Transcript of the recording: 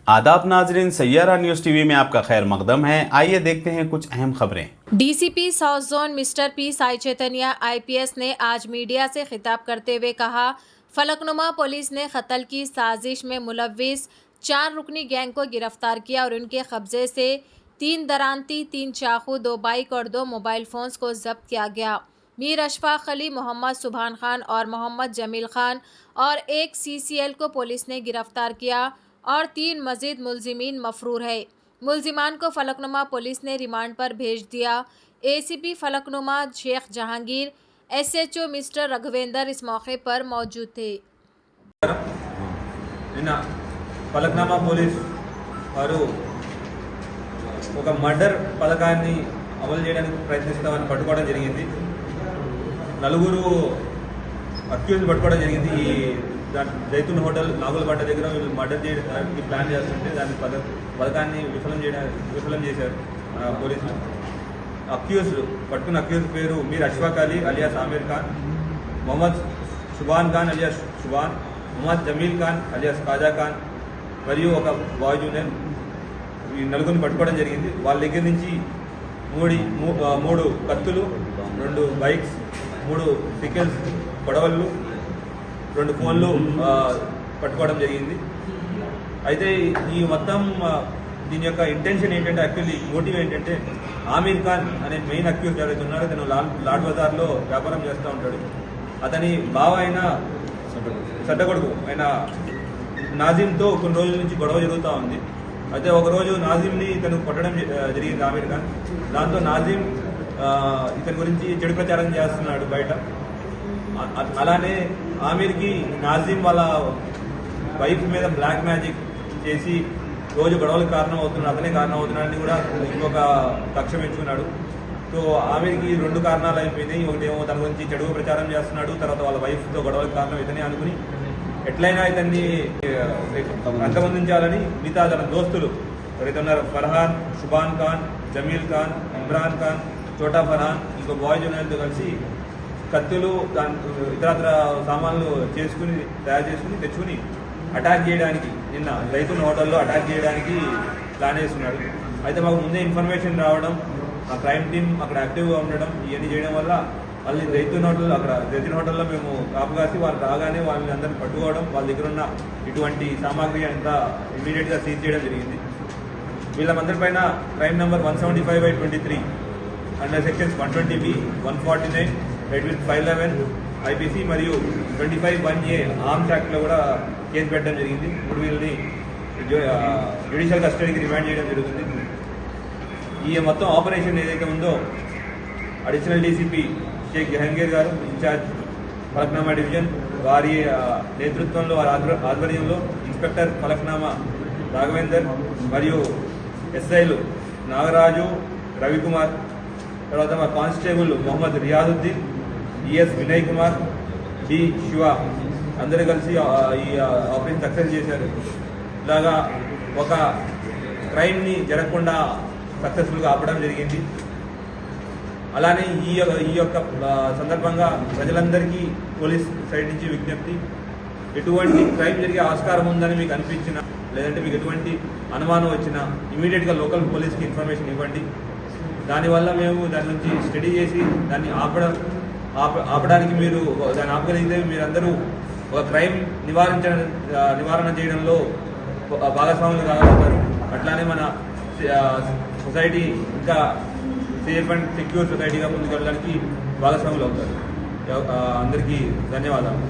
आदाब नाजरीन, Saiyaara news TV में आपका खैर मकदम है। आइए देखते हैं कुछ अहम खबरें। DCP south zone mister P Sai Chaitanya IPS ने आज मीडिया से खिताब करते हुए कहा, फलकनुमा पुलिस ने कत्ल की साजिश में मुलव्विस 4 रुकनी गैंग को गिरफ्तार किया और उनके कब्जे से 3 दरांती, 3 चाकू, 2 बाइक और 2 मोबाइल फोन्स को जब्त किया गया। मीर अशफाक अली, मोहम्मद सुभान खान और मोहम्मद जमील खान और एक सीसीएल को पुलिस ने गिरफ्तार किया और 3 मजीद मुलजिमीन मफरूर है। मुलजिमान को फलकनुमा पुलिस ने रिमांड पर भेज दिया। ACP Falaknuma Sheikh Jahangir, SHO mister Raghavendra इस मौके पर मौजूद थे। నిన్న ఫలక్నామా పోలీస్ వారు ఒక మర్డర్ పథకాన్ని అమలు చేయడానికి ప్రయత్నిస్తామని పట్టుకోవడం జరిగింది. 4 అక్యూజ్ పట్టుకోవడం జరిగింది. ఈ జైతూన్ హోటల్ నాగులబండ దగ్గర వీళ్ళు మర్డర్ చేయడానికి ప్లాన్ చేస్తుంటే దాని పథకాన్ని విఫలం చేశారు పోలీసులు. పట్టుకున్న అక్యూజ్ పేరు Mir Ashfaq Ali alias Aamir Khan, Mohammed Subhan Khan alias Subhan, Mohammed Jameel Khan alias Khaja Khan మరియు ఒక బాయ్ జూనియర్. ఈ 4 పట్టుకోవడం జరిగింది. వాళ్ళ దగ్గర నుంచి 3 కత్తులు, 2 బైక్స్, 3 పికెల్స్, గొడవలు, 2 ఫోన్లు పట్టుకోవడం జరిగింది. అయితే ఈ మొత్తం దీని యొక్క ఇంటెన్షన్ ఏంటంటే, యాక్చువల్లీ మోటివ్ ఏంటంటే, ఆమీర్ ఖాన్ అనే మెయిన్ అక్యూజ్ ఎవరైతే ఉన్నారో తను లాడ్ బజార్లో వ్యాపారం చేస్తూ ఉంటాడు. అతని బావ అయిన సడ్డగొడుకు అయిన నాజిమ్తో కొన్ని రోజుల నుంచి గొడవ జరుగుతూ ఉంది. అయితే ఒకరోజు నాజిమ్ని ఇతను కొట్టడం జరిగింది ఆమీర్ ఖాన్. దాంతో నాజిమ్ ఇతని గురించి చెడు ప్రచారం చేస్తున్నాడు బయట. అలానే ఆమీర్కి నాజిమ్ వాళ్ళ వైఫ్ మీద బ్లాక్ మ్యాజిక్ చేసి రోజు గొడవలకు కారణం అవుతున్నాడు, అతనే కారణం అవుతున్నాడని కూడా ఇంకొక కక్ష పెంచుకున్నాడు. సో ఆమీర్కి 2 కారణాలు అయిపోయినాయి. ఒకటేమో తన గురించి చెడు ప్రచారం చేస్తున్నాడు, తర్వాత వాళ్ళ వైఫ్తో గొడవలకు కారణం ఇతనే అనుకుని ఎట్లయినా ఇతన్ని అంతమందించాలని మిగతా తన దోస్తులు ఎవరైతే ఉన్నారో ఫర్హాన్, సుబాన్ ఖాన్, జమీల్ ఖాన్, ఇమ్రాన్ ఖాన్, చోటా ఫర్హాన్, ఇంకో బాయ్ జూనియర్తో కలిసి కత్తులు, ఇతరత్ర సామాన్లు తయారు చేసుకుని తెచ్చుకుని అటాక్ చేయడానికి, నిన్న జైతూన్ హోటల్లో అటాక్ చేయడానికి ప్లాన్ చేస్తున్నాడు. అయితే మాకు ముందే ఇన్ఫర్మేషన్ రావడం, ఆ క్రైమ్ టీమ్ అక్కడ యాక్టివ్గా ఉండడం, ఇవన్నీ చేయడం వల్ల వాళ్ళని జైతూన్ హోటల్లో మేము కాపు కాసి వాళ్ళు రాగానే వాళ్ళని అందరిని పట్టుకోవడం, వాళ్ళ దగ్గర ఉన్న ఇటువంటి సామాగ్రి అంతా ఇమీడియట్గా సీజ్ చేయడం జరిగింది. వీళ్ళందరిపైన crime number 175/23 under sections 120B, 149 read with 511 IPC మరియు 25(1A) ఆర్మ్స్ యాక్ట్లో కూడా కేసు పెట్టడం జరిగింది. ఇప్పుడు వీళ్ళని జ్యుడిషియల్ కస్టడీకి రిమాండ్ చేయడం జరుగుతుంది. ఈ మొత్తం ఆపరేషన్ ఏదైతే ఉందో అడిషనల్ డీసీపీ షేక్ జహంగీర్ గారు, ఇన్ఛార్జ్ ఫలక్నామా డివిజన్, వారి నేతృత్వంలో, వారి ఆధ్వర్యంలో ఇన్స్పెక్టర్ ఫలక్నామా రాఘవేందర్ మరియు ఎస్ఐలు నాగరాజు, రవికుమార్, తర్వాత మా constable Mohammed Riyazuddin, E S Vinay Kumar, D Shiva అందరూ కలిసి ఈ ఆపరేషన్ సక్సెస్ చేశారు. ఇలాగా ఒక క్రైమ్ని జరగకుండా సక్సెస్ఫుల్గా ఆపడం జరిగింది. అలానే ఈ యొక్క సందర్భంగా ప్రజలందరికీ పోలీస్ సైడ్ నుంచి విజ్ఞప్తి, ఎటువంటి క్రైమ్ జరిగే ఆస్కారం ఉందని మీకు అనిపించినా, లేదంటే మీకు ఎటువంటి అనుమానం వచ్చినా ఇమీడియట్గా లోకల్ పోలీస్కి ఇన్ఫర్మేషన్ ఇవ్వండి. దానివల్ల మేము దాని నుంచి స్టడీ చేసి దాన్ని ఆపడానికి మీరు దాన్ని ఆపగలిగితే మీరందరూ ఒక క్రైమ్ నివారణ చేయడంలో భాగస్వాములు కాగలుగుతారు. అట్లానే మన సొసైటీ ఇంకా సేఫ్ అండ్ సెక్యూర్ సొసైటీగా ముందుకు వెళ్ళడానికి భాగస్వాములు అవుతారు. అందరికీ ధన్యవాదాలు.